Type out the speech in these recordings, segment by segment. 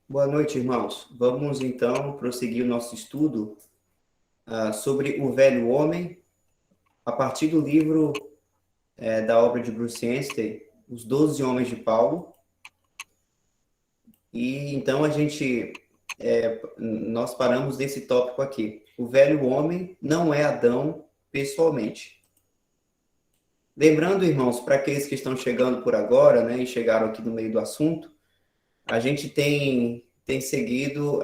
Boa noite, irmãos. Vamos então prosseguir o nosso estudo sobre o velho homem, a partir do livro da obra de Bruce Anstey, Os Doze Homens de Paulo. E então nós paramos nesse tópico aqui. O velho homem não é Adão pessoalmente. Lembrando, irmãos, para aqueles que estão chegando por agora, né, e chegaram aqui no meio do assunto, a gente tem seguido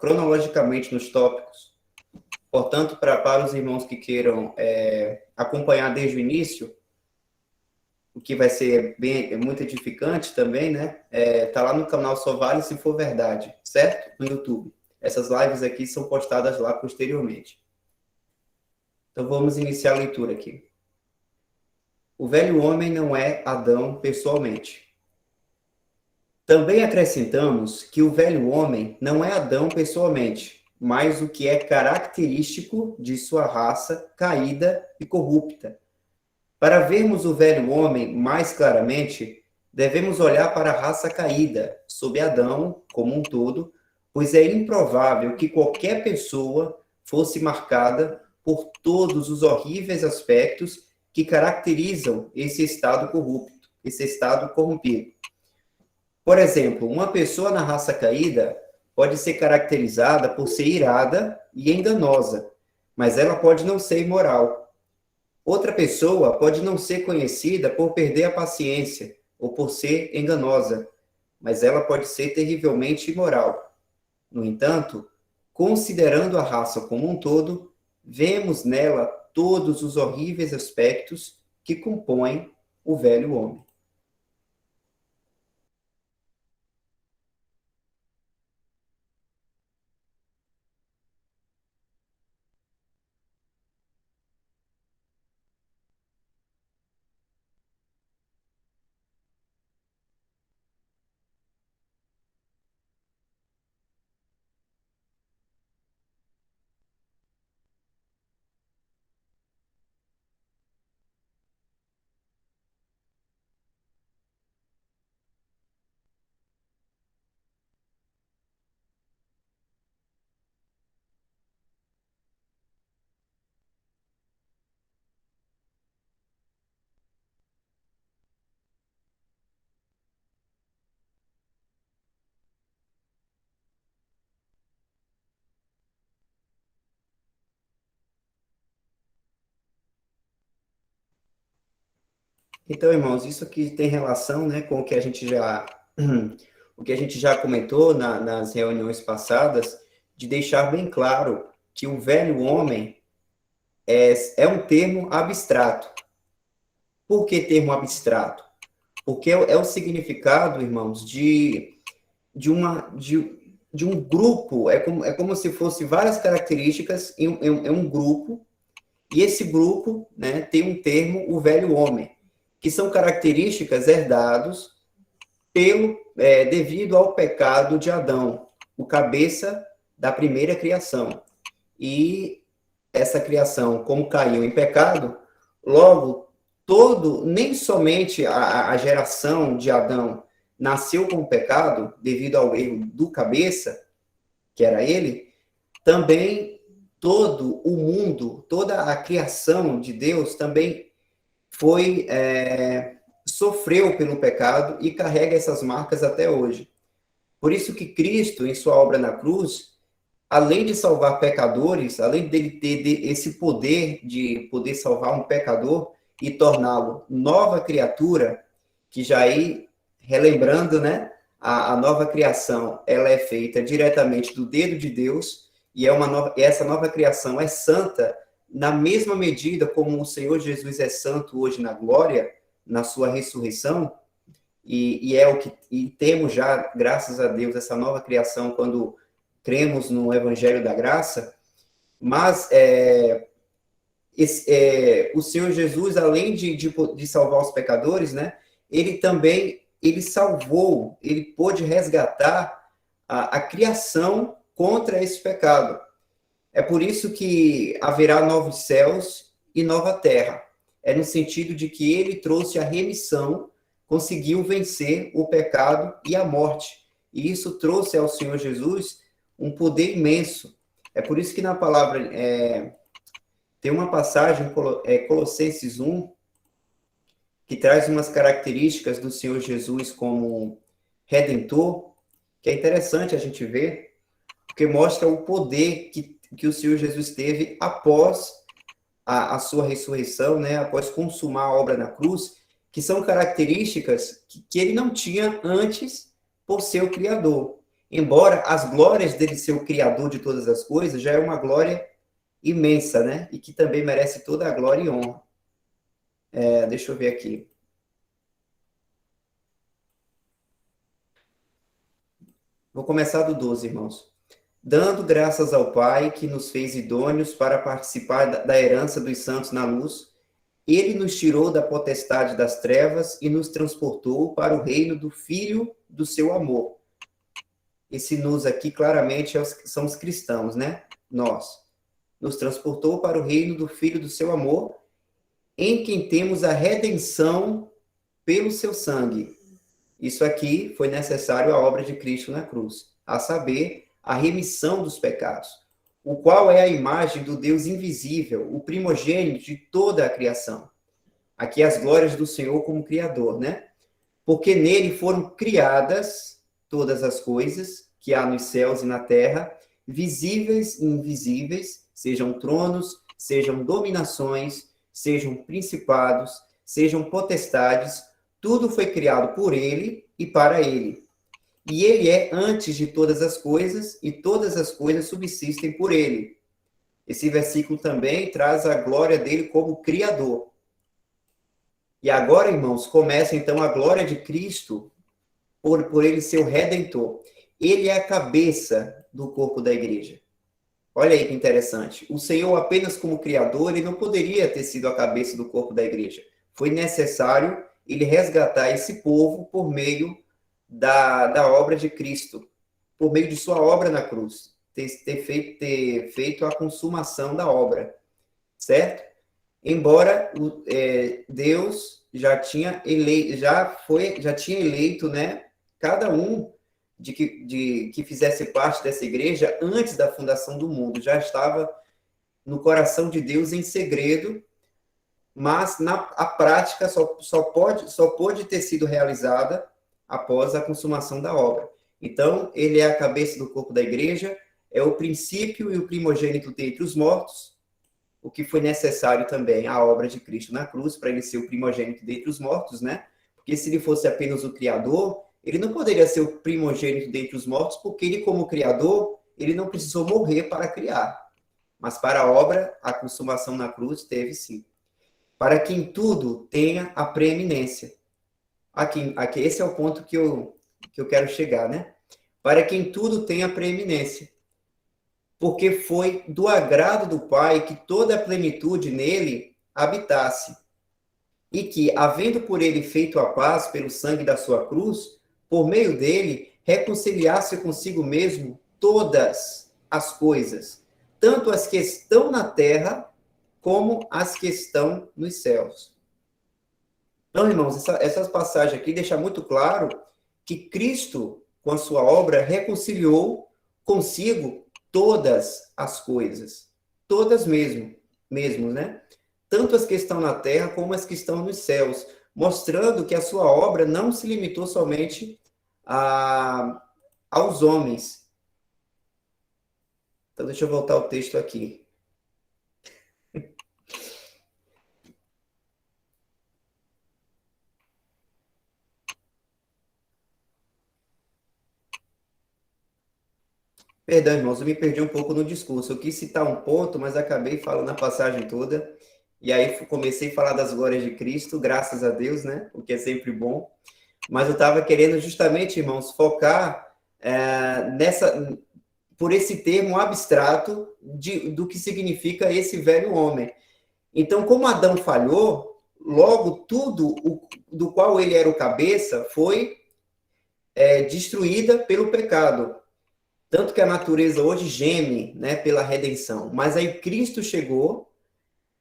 cronologicamente nos tópicos. Portanto, para os irmãos que queiram acompanhar desde o início, o que vai ser muito edificante também, né? Tá lá no canal Só Vale Se For Verdade, certo? No YouTube. Essas lives aqui são postadas lá posteriormente. Então, vamos iniciar a leitura aqui. O velho homem não é Adão pessoalmente. Também acrescentamos que o velho homem não é Adão pessoalmente, mas o que é característico de sua raça caída e corrupta. Para vermos o velho homem mais claramente, devemos olhar para a raça caída, sob Adão como um todo, pois é improvável que qualquer pessoa fosse marcada por todos os horríveis aspectos que caracterizam esse estado corrupto, esse estado corrompido. Por exemplo, uma pessoa na raça caída pode ser caracterizada por ser irada e enganosa, mas ela pode não ser imoral. Outra pessoa pode não ser conhecida por perder a paciência ou por ser enganosa, mas ela pode ser terrivelmente imoral. No entanto, considerando a raça como um todo, vemos nela todos os horríveis aspectos que compõem o velho homem. Então, irmãos, isso aqui tem relação, né, com o que a gente já o que a gente já comentou nas reuniões passadas, de deixar bem claro que o velho homem é um termo abstrato. Por que termo abstrato? Porque é o significado, irmãos, de um grupo, é como se fosse várias características em um grupo, e esse grupo, né, tem um termo, o velho homem, que são características herdados devido ao pecado de Adão, o cabeça da primeira criação. E essa criação, como caiu em pecado, logo nem somente a geração de Adão nasceu com pecado devido ao erro do cabeça, que era ele, também todo o mundo, toda a criação de Deus também sofreu pelo pecado e carrega essas marcas até hoje. Por isso que Cristo, em sua obra na cruz, além de salvar pecadores, além dele ter esse poder de poder salvar um pecador e torná-lo nova criatura, que já aí, relembrando, né, a nova criação, ela é feita diretamente do dedo de Deus, e essa nova criação é santa na mesma medida como o Senhor Jesus é santo hoje na glória, na sua ressurreição, e temos já, graças a Deus, essa nova criação quando cremos no Evangelho da Graça, mas o Senhor Jesus, além de salvar os pecadores, né, ele também salvou, ele pôde resgatar a criação contra esse pecado. É por isso que haverá novos céus e nova terra. É no sentido de que ele trouxe a remissão, conseguiu vencer o pecado e a morte. e isso trouxe ao Senhor Jesus um poder imenso. É por isso que na palavra, tem uma passagem, Colossenses 1, que traz umas características do Senhor Jesus como Redentor, que é interessante a gente ver, porque mostra o poder que o Senhor Jesus teve após a sua ressurreição, né, após consumar a obra na cruz, que são características que ele não tinha antes por ser o Criador. Embora as glórias dele ser o Criador de todas as coisas, já é uma glória imensa, né, e que também merece toda a glória e honra. Deixa eu ver aqui. Vou começar do 12, irmãos. Dando graças ao Pai, que nos fez idôneos para participar da herança dos santos na luz, ele nos tirou da potestade das trevas e nos transportou para o reino do Filho do seu amor. Esse nos aqui claramente são os cristãos, né? Nós. Nos transportou para o reino do Filho do seu amor, em quem temos a redenção pelo seu sangue. Isso aqui foi necessário a obra de Cristo na cruz, a saber, a remissão dos pecados, o qual é a imagem do Deus invisível, o primogênito de toda a criação. Aqui as glórias do Senhor como Criador, né? Porque nele foram criadas todas as coisas que há nos céus e na terra, visíveis e invisíveis, sejam tronos, sejam dominações, sejam principados, sejam potestades, tudo foi criado por ele e para ele. E ele é antes de todas as coisas, e todas as coisas subsistem por ele. Esse versículo também traz a glória dele como Criador. E agora, irmãos, começa então a glória de Cristo por ele ser o Redentor. Ele é a cabeça do corpo da igreja. Olha aí que interessante. O Senhor, apenas como Criador, ele não poderia ter sido a cabeça do corpo da igreja. Foi necessário ele resgatar esse povo por meio da obra de Cristo, por meio de sua obra na cruz, ter feito a consumação da obra, certo? Embora Deus já tinha eleito, né, cada um que fizesse parte dessa igreja antes da fundação do mundo, já estava no coração de Deus em segredo, mas a prática só pode ter sido realizada após a consumação da obra. Então, ele é a cabeça do corpo da igreja, é o princípio e o primogênito dentre os mortos, o que foi necessário também a obra de Cristo na cruz, para ele ser o primogênito dentre os mortos, né? Porque se ele fosse apenas o Criador, ele não poderia ser o primogênito dentre os mortos, porque ele, como Criador, ele não precisou morrer para criar. Mas para a obra, a consumação na cruz teve sim. Para que em tudo tenha a preeminência. Aqui, esse é o ponto que eu quero chegar, né? Para que em tudo tenha preeminência. Porque foi do agrado do Pai que toda a plenitude nele habitasse. E que, havendo por ele feito a paz pelo sangue da sua cruz, por meio dele, reconciliasse consigo mesmo todas as coisas, tanto as que estão na terra, como as que estão nos céus. Então, irmãos, essas passagens aqui deixam muito claro que Cristo, com a sua obra, reconciliou consigo todas as coisas. Todas mesmo, né? Tanto as que estão na terra, como as que estão nos céus, mostrando que a sua obra não se limitou somente aos homens. Então, deixa eu voltar ao texto aqui. Perdão, irmãos, eu me perdi um pouco no discurso. Eu quis citar um ponto, mas acabei falando a passagem toda. E aí comecei a falar das glórias de Cristo, graças a Deus, né? O que é sempre bom. Mas eu estava querendo justamente, irmãos, focar por esse termo abstrato do que significa esse velho homem. Então, como Adão falhou, logo tudo do qual ele era o cabeça foi destruída pelo pecado. Tanto que a natureza hoje geme, né, pela redenção. Mas aí Cristo chegou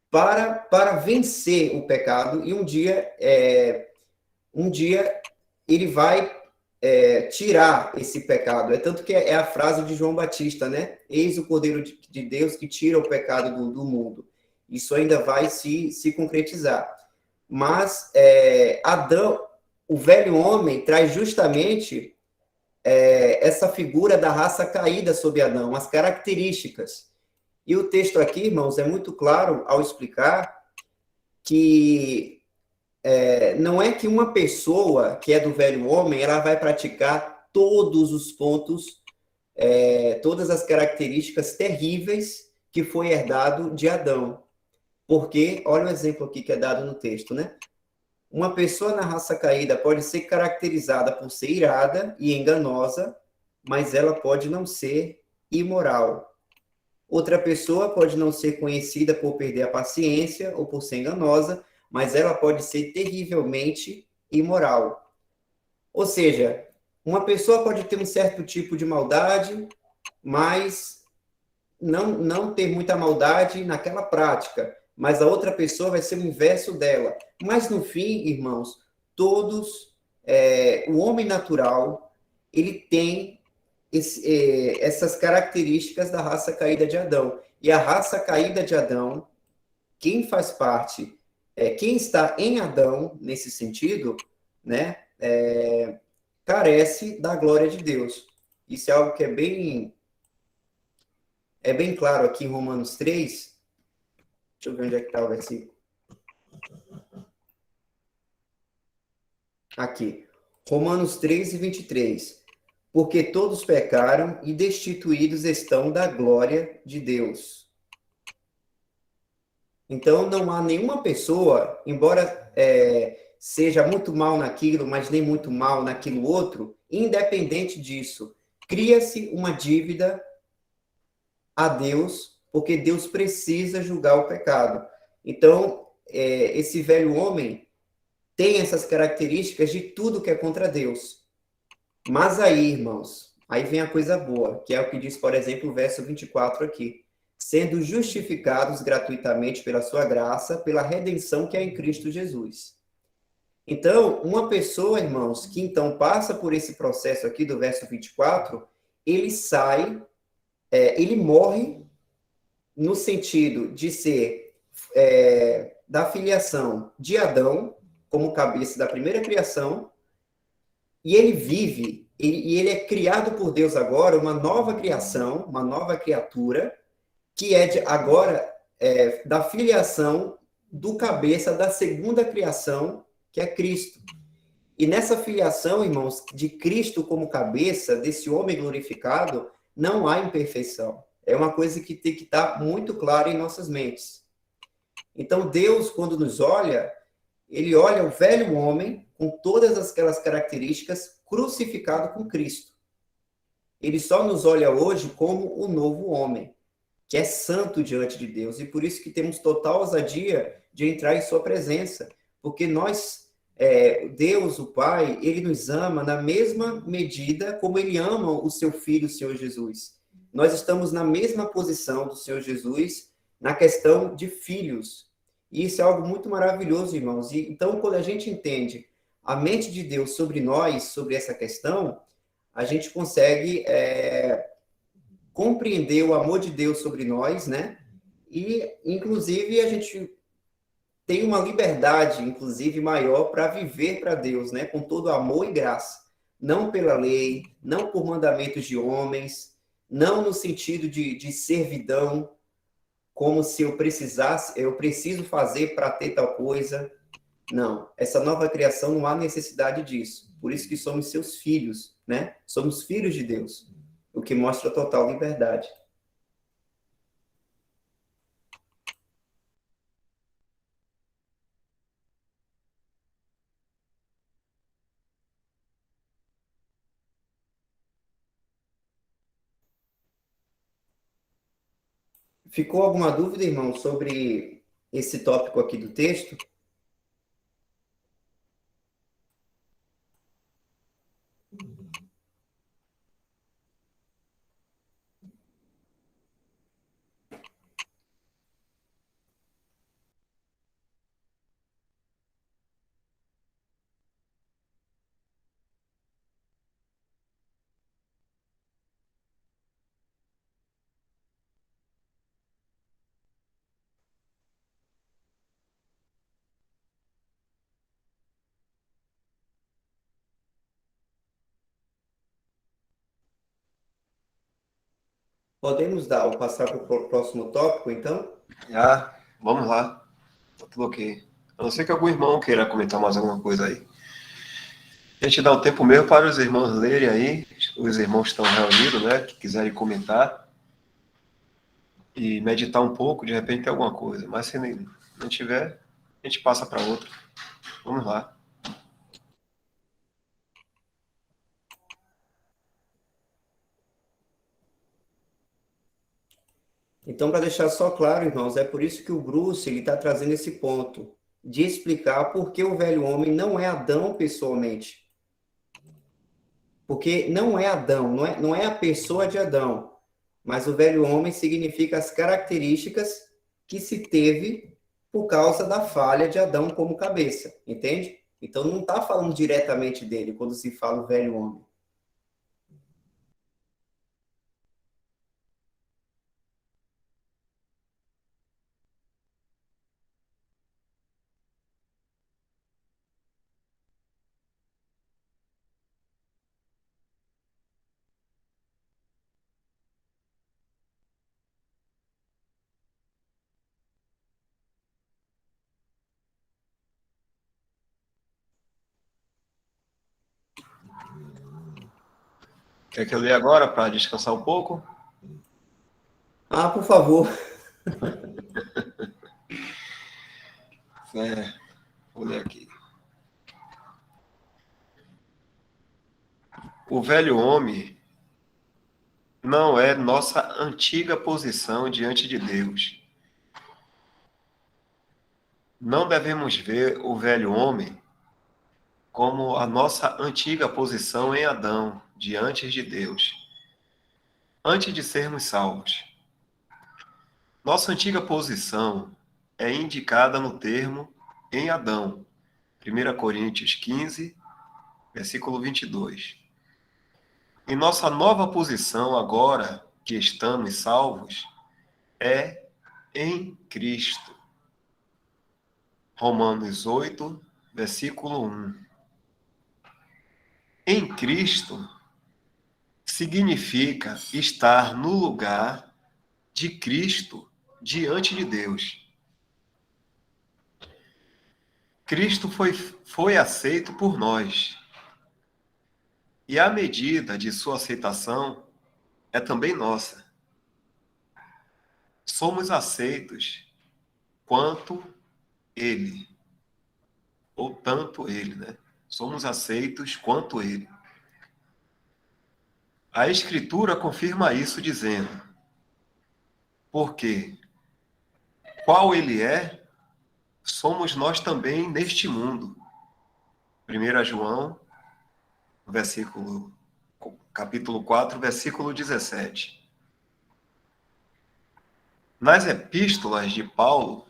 para vencer o pecado e um dia ele vai tirar esse pecado. É tanto que é a frase de João Batista, né? Eis o Cordeiro de Deus que tira o pecado do mundo. Isso ainda vai se concretizar. Mas Adão, o velho homem, traz justamente essa figura da raça caída sob Adão, as características. E o texto aqui, irmãos, é muito claro ao explicar que não é que uma pessoa que é do velho homem, ela vai praticar todos os pontos, todas as características terríveis que foi herdado de Adão. Porque, olha o exemplo aqui que é dado no texto, né? Uma pessoa na raça caída pode ser caracterizada por ser irada e enganosa, mas ela pode não ser imoral. Outra pessoa pode não ser conhecida por perder a paciência ou por ser enganosa, mas ela pode ser terrivelmente imoral. Ou seja, uma pessoa pode ter um certo tipo de maldade, mas não ter muita maldade naquela prática, mas a outra pessoa vai ser o inverso dela. Mas no fim, irmãos, todos, o homem natural, ele tem essas características da raça caída de Adão. E a raça caída de Adão, quem faz parte, quem está em Adão, nesse sentido, né, carece da glória de Deus. Isso é algo que é bem claro aqui em Romanos 3. Deixa eu ver onde é que está o versículo. Aqui. Romanos 3:23. Porque todos pecaram e destituídos estão da glória de Deus. Então, não há nenhuma pessoa, embora seja muito mal naquilo, mas nem muito mal naquilo outro, independente disso, cria-se uma dívida a Deus, porque Deus precisa julgar o pecado. Então, esse velho homem tem essas características de tudo que é contra Deus. Mas aí, irmãos, aí vem a coisa boa, que é o que diz, por exemplo, o verso 24 aqui. Sendo justificados gratuitamente pela sua graça, pela redenção que é em Cristo Jesus. Então, uma pessoa, irmãos, que então passa por esse processo aqui do verso 24, ele sai, ele morre no sentido de ser da filiação de Adão, como cabeça da primeira criação, e ele vive, e ele é criado por Deus agora, uma nova criação, uma nova criatura, que é agora da filiação do cabeça da segunda criação, que é Cristo. E nessa filiação, irmãos, de Cristo como cabeça, desse homem glorificado, não há imperfeição. É uma coisa que tem que estar muito clara em nossas mentes. Então, Deus, quando nos olha, ele olha o velho homem, com todas aquelas características, crucificado com Cristo. Ele só nos olha hoje como o novo homem, que é santo diante de Deus, e por isso que temos total ousadia de entrar em sua presença, porque Deus, o Pai, ele nos ama na mesma medida como ele ama o seu Filho, o Senhor Jesus. Nós estamos na mesma posição do Senhor Jesus na questão de filhos. E isso é algo muito maravilhoso, irmãos. E, então, quando a gente entende a mente de Deus sobre nós, sobre essa questão, a gente consegue compreender o amor de Deus sobre nós, né? E, inclusive, a gente tem uma liberdade, inclusive, maior para viver para Deus, né? Com todo amor e graça. Não pela lei, não por mandamentos de homens, não no sentido de servidão, como se eu precisasse, eu preciso fazer para ter tal coisa. Não, essa nova criação não há necessidade disso. Por isso que somos seus filhos, né? Somos filhos de Deus, o que mostra total liberdade. Ficou alguma dúvida, irmão, sobre esse tópico aqui do texto? Podemos passar para o próximo tópico, então? Vamos lá. Tá tudo ok. A não ser que algum irmão queira comentar mais alguma coisa aí. A gente dá um tempo mesmo para os irmãos lerem aí, os irmãos estão reunidos, né, que quiserem comentar e meditar um pouco, de repente tem alguma coisa. Mas se não tiver, a gente passa para outra. Vamos lá. Então, para deixar só claro, irmãos, é por isso que o Bruce está trazendo esse ponto de explicar por que o velho homem não é Adão pessoalmente. Porque não é Adão, não é a pessoa de Adão, mas o velho homem significa as características que se teve por causa da falha de Adão como cabeça, entende? Então não está falando diretamente dele quando se fala o velho homem. Quer que eu leia agora para descansar um pouco? Ah, por favor. Vou ler aqui. O velho homem não é nossa antiga posição diante de Deus. Não devemos ver o velho homem como a nossa antiga posição em Adão, diante de Deus, antes de sermos salvos. Nossa antiga posição é indicada no termo em Adão, 1 Coríntios 15, versículo 22. E nossa nova posição agora que estamos salvos é em Cristo. Romanos 8, versículo 1. Em Cristo significa estar no lugar de Cristo diante de Deus. Cristo foi aceito por nós. E a medida de sua aceitação é também nossa. Somos aceitos quanto Ele. Ou tanto Ele, né? Somos aceitos quanto Ele. A Escritura confirma isso dizendo: porque qual Ele é, somos nós também neste mundo. 1 João, capítulo 4, versículo 17. Nas epístolas de Paulo,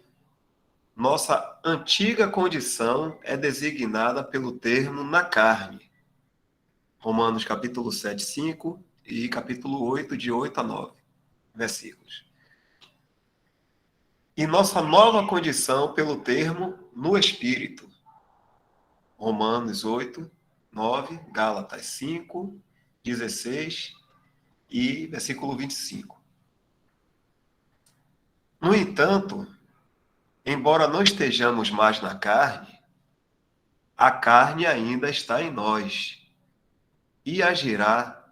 nossa antiga condição é designada pelo termo na carne. Romanos capítulo 7, 5 e capítulo 8, de 8 a 9 versículos. E nossa nova condição pelo termo no Espírito. Romanos 8, 9, Gálatas 5, 16 e versículo 25. No entanto, embora não estejamos mais na carne, a carne ainda está em nós e agirá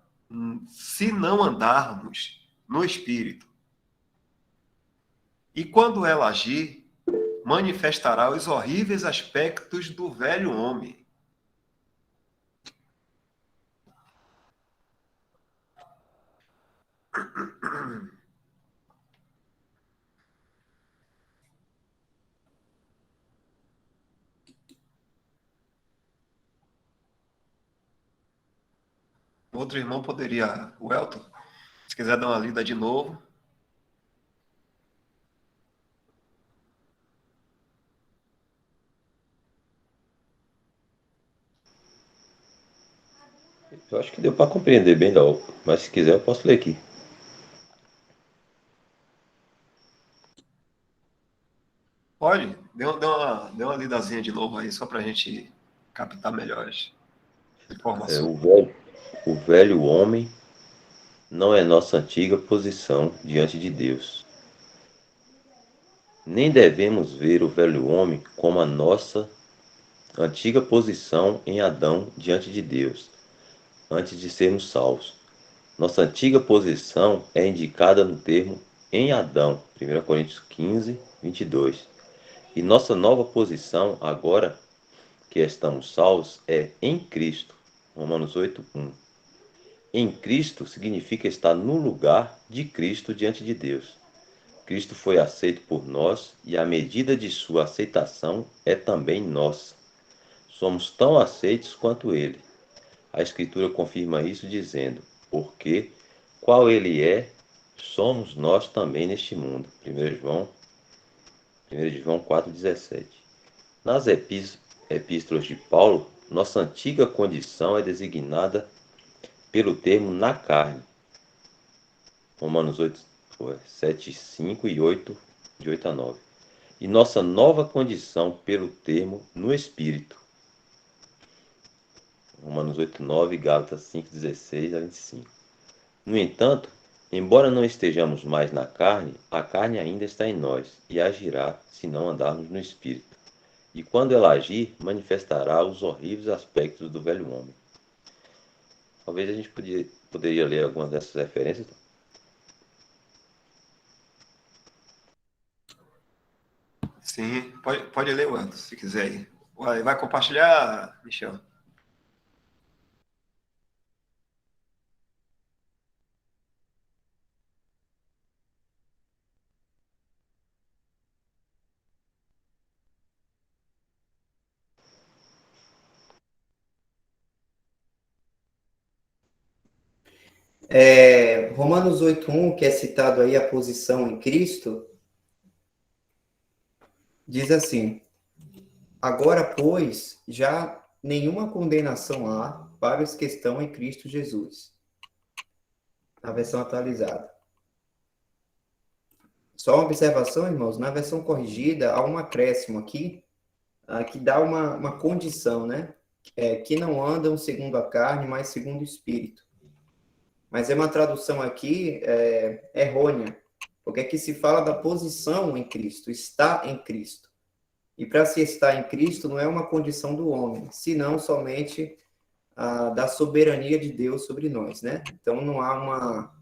se não andarmos no Espírito. E quando ela agir, manifestará os horríveis aspectos do velho homem. Outro irmão poderia, o Elton, se quiser dar uma lida de novo. Eu acho que deu para compreender bem, não. Mas se quiser, eu posso ler aqui. Pode? Dê uma lidazinha de novo aí, só para a gente captar melhores É, informações. o velho homem não é nossa antiga posição diante de Deus. Nem devemos ver o velho homem como a nossa antiga posição em Adão diante de Deus, antes de sermos salvos. Nossa antiga posição é indicada no termo em Adão, 1 Coríntios 15, 22. E nossa nova posição, agora que estamos salvos, é em Cristo, Romanos 8, 1. Em Cristo significa estar no lugar de Cristo diante de Deus. Cristo foi aceito por nós e a medida de sua aceitação é também nossa. Somos tão aceitos quanto ele. A Escritura confirma isso dizendo: porque qual ele é, somos nós também neste mundo. 1 João 4,17. Nas epístolas de Paulo, nossa antiga condição é designada pelo termo na carne. Romanos 8, 7, 5 e 8, de 8 a 9. E nossa nova condição pelo termo no Espírito. Romanos 8, 9 e Gálatas 5, 16 a 25. No entanto, embora não estejamos mais na carne, a carne ainda está em nós e agirá se não andarmos no Espírito. E quando ela agir, manifestará os horríveis aspectos do velho homem. Talvez a gente poderia ler algumas dessas referências. Sim, pode ler, Wando, se quiser aí. Vai compartilhar, Michel? Romanos 8:1, que é citado aí a posição em Cristo, diz assim: agora, pois, já nenhuma condenação há para os que estão em Cristo Jesus. Na versão atualizada. Só uma observação, irmãos, na versão corrigida há um acréscimo aqui, que dá uma condição, né? Que não andam segundo a carne, mas segundo o Espírito. Mas é uma tradução aqui errônea, porque aqui se fala da posição em Cristo, está em Cristo. E para se estar em Cristo não é uma condição do homem, senão somente da soberania de Deus sobre nós, né? Então não há uma...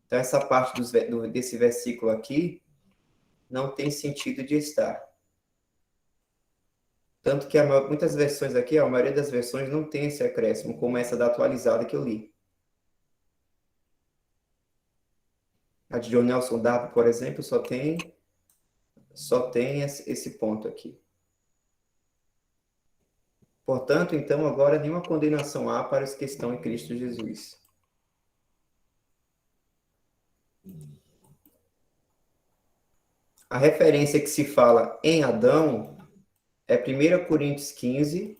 Então essa parte desse versículo aqui não tem sentido de estar. Tanto que muitas versões aqui, a maioria das versões não tem esse acréscimo, como essa da atualizada que eu li. A de John Nelson Darby, por exemplo, só tem esse ponto aqui. Portanto, então, agora nenhuma condenação há para os que estão em Cristo Jesus. A referência que se fala em Adão é 1 Coríntios 15,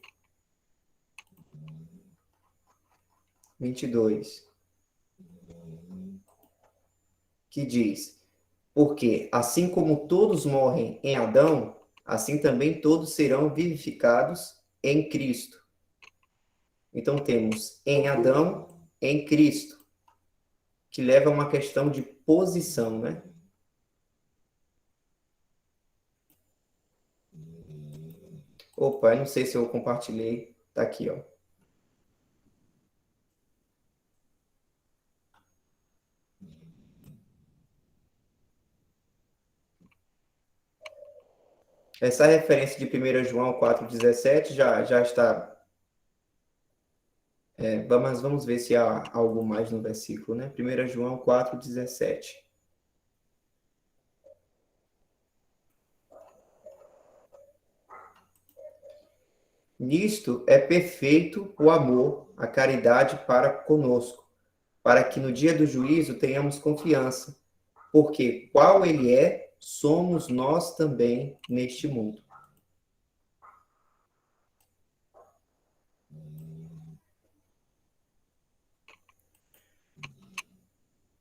22, que diz: porque assim como todos morrem em Adão, assim também todos serão vivificados em Cristo. Então temos em Adão, em Cristo, que leva a uma questão de posição, né? Opa, eu não sei se eu compartilhei. Tá aqui, ó. Essa referência de 1 João 4,17 já está. Mas vamos ver se há algo mais no versículo, né? 1 João 4,17. Nisto é perfeito o amor, a caridade para conosco, para que no dia do juízo tenhamos confiança, porque qual ele é, somos nós também neste mundo.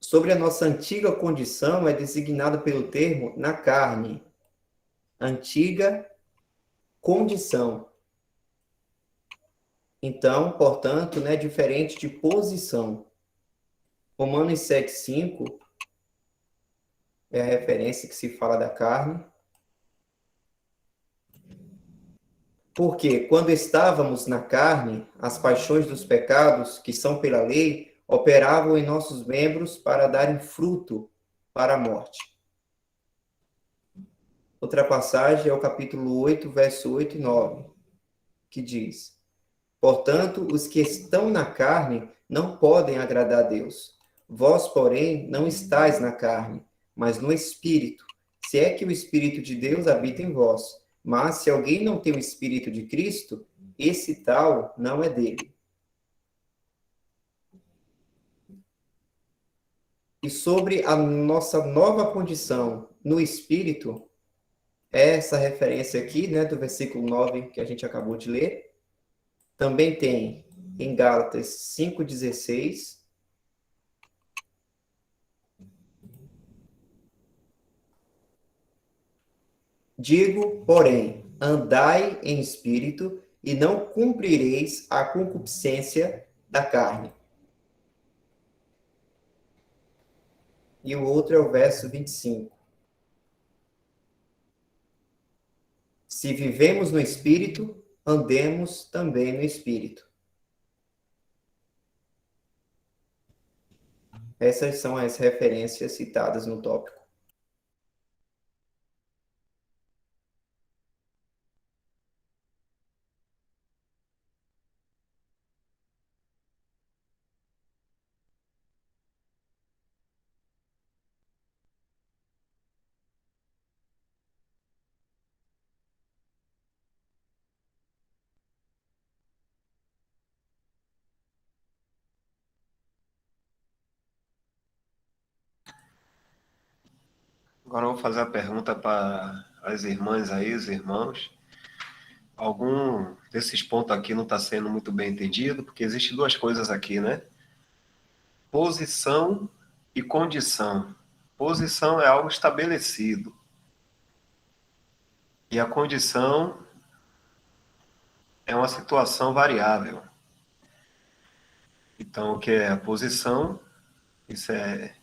Sobre a nossa antiga condição, é designada pelo termo na carne. Antiga condição. Então, portanto, né, diferente de posição. Romanos 7,5 é a referência que se fala da carne. Porque quando estávamos na carne, as paixões dos pecados, que são pela lei, operavam em nossos membros para darem fruto para a morte. Outra passagem é o capítulo 8, verso 8 e 9, que diz: Portanto, os que estão na carne não podem agradar a Deus. Vós, porém, não estáis na carne, mas no Espírito, se é que o Espírito de Deus habita em vós. Mas se alguém não tem o Espírito de Cristo, esse tal não é dele. E sobre a nossa nova condição no Espírito, essa referência aqui, né, do versículo 9 que a gente acabou de ler, também tem em Gálatas 5,16. Digo, porém, andai em espírito e não cumprireis a concupiscência da carne. E o outro é o verso 25. Se vivemos no espírito, andemos também no espírito. Essas são as referências citadas no tópico. Agora eu vou fazer a pergunta para as irmãs aí, os irmãos. Algum desses pontos aqui não está sendo muito bem entendido, porque existem duas coisas aqui, né? Posição e condição. Posição é algo estabelecido. E a condição é uma situação variável. Então, o que é a posição? Isso é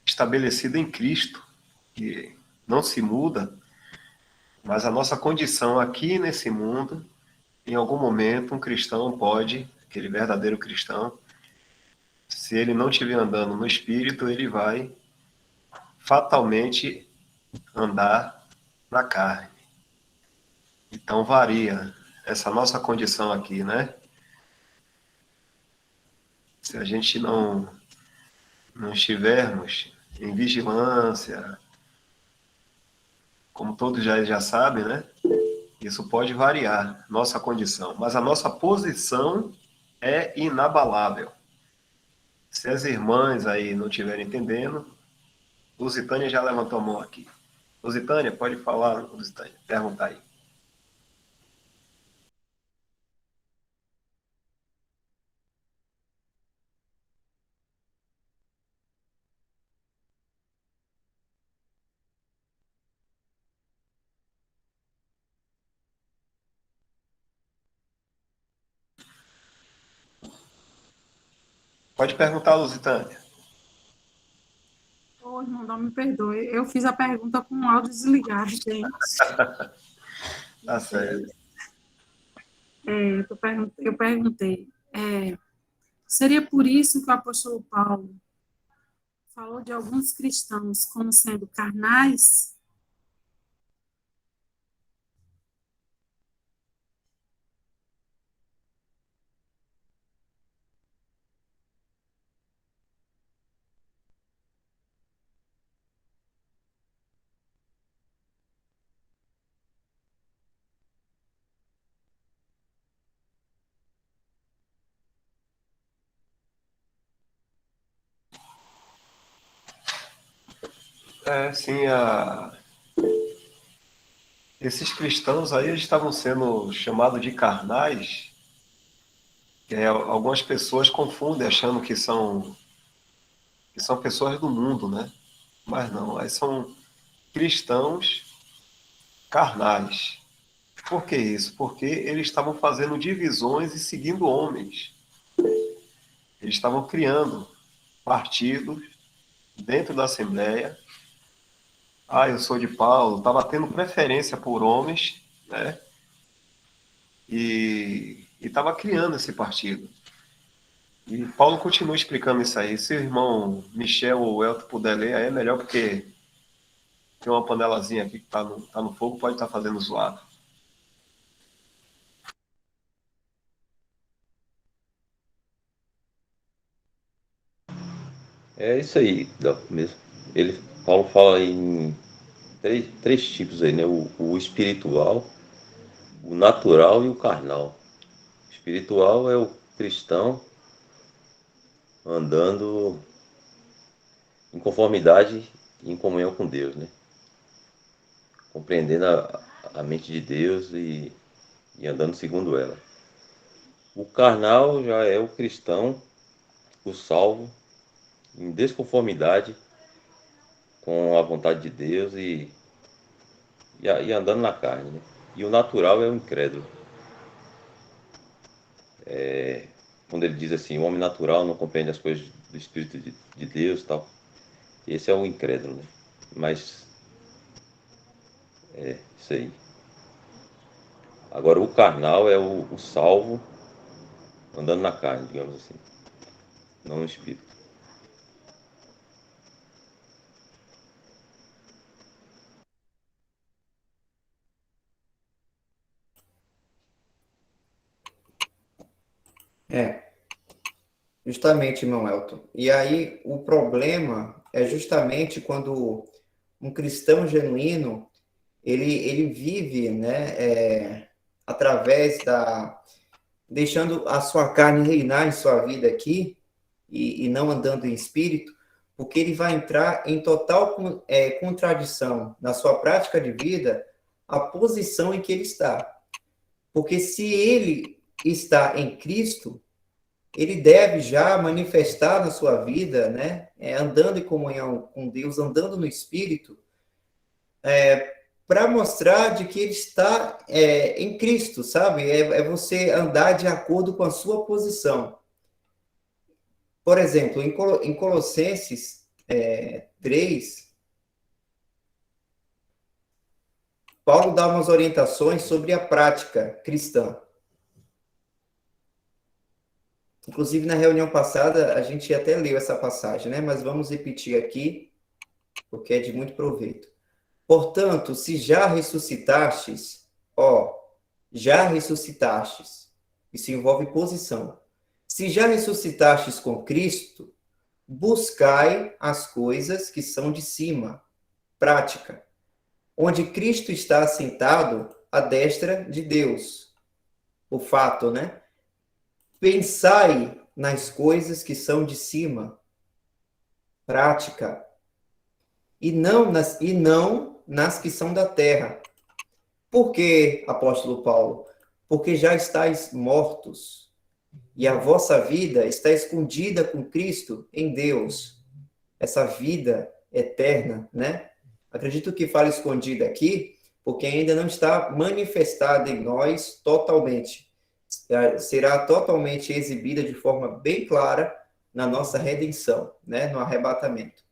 estabelecido em Cristo, que não se muda, mas a nossa condição aqui nesse mundo, em algum momento, um cristão pode, aquele verdadeiro cristão, se ele não estiver andando no Espírito, ele vai fatalmente andar na carne. Então varia essa nossa condição aqui, né? Se a gente não estivermos em vigilância, como todos já sabem, né? Isso pode variar, nossa condição, mas a nossa posição é inabalável. Se as irmãs aí não estiverem entendendo, Lusitânia já levantou a mão aqui. Lusitânia, pode falar, Lusitânia, perguntar aí. Pode perguntar, Lusitânia. Ô, irmão, não me perdoe. Eu fiz a pergunta com o áudio desligado, gente. Tá certo. Eu perguntei. Seria por isso que o apóstolo Paulo falou de alguns cristãos como sendo carnais? Sim, esses cristãos aí eles estavam sendo chamados de carnais. Algumas pessoas confundem achando que são pessoas do mundo, né? Mas não, aí são cristãos carnais. Por que isso? Porque eles estavam fazendo divisões e seguindo homens. Eles estavam criando partidos dentro da Assembleia. Ah, eu sou de Paulo, estava tendo preferência por homens, né? E estava criando esse partido. E Paulo continua explicando isso aí. Se o irmão Michel ou Elton puder ler, aí é melhor, porque tem uma panelazinha aqui que tá no fogo, pode estar fazendo zoado. É isso aí, mesmo. Paulo fala em três tipos aí, né? O espiritual, o natural e o carnal. O espiritual é o cristão andando em conformidade e em comunhão com Deus, né? Compreendendo a mente de Deus e andando segundo ela. O carnal já é o cristão, o salvo, em desconformidade com a vontade de Deus e andando na carne, né? E o natural é o incrédulo. Quando ele diz assim, o homem natural não compreende as coisas do Espírito de Deus e tal. Esse é o incrédulo, né? Mas é isso aí. Agora o carnal é o salvo andando na carne, digamos assim, não no Espírito. É, justamente, irmão Elton. E aí o problema é justamente quando um cristão genuíno, ele vive, né, através deixando a sua carne reinar em sua vida aqui, e não andando em espírito, porque ele vai entrar em total contradição na sua prática de vida, a posição em que ele está. Porque se ele está em Cristo, ele deve já manifestar na sua vida, né, andando em comunhão com Deus, andando no Espírito, para mostrar de que ele está em Cristo, sabe? É você andar de acordo com a sua posição. Por exemplo, em Colossenses 3, Paulo dá umas orientações sobre a prática cristã. Inclusive, na reunião passada, a gente até leu essa passagem, né? Mas vamos repetir aqui, porque é de muito proveito. Portanto, se já ressuscitastes, já ressuscitastes, isso envolve posição. Se já ressuscitastes com Cristo, buscai as coisas que são de cima, prática, onde Cristo está assentado à destra de Deus. O fato, né? Pensai nas coisas que são de cima, prática, e não nas que são da terra. Por que, apóstolo Paulo? Porque já estáis mortos, e a vossa vida está escondida com Cristo em Deus. Essa vida eterna, né? Acredito que fala escondida aqui, porque ainda não está manifestada em nós totalmente. Será totalmente exibida de forma bem clara na nossa redenção, né? No arrebatamento.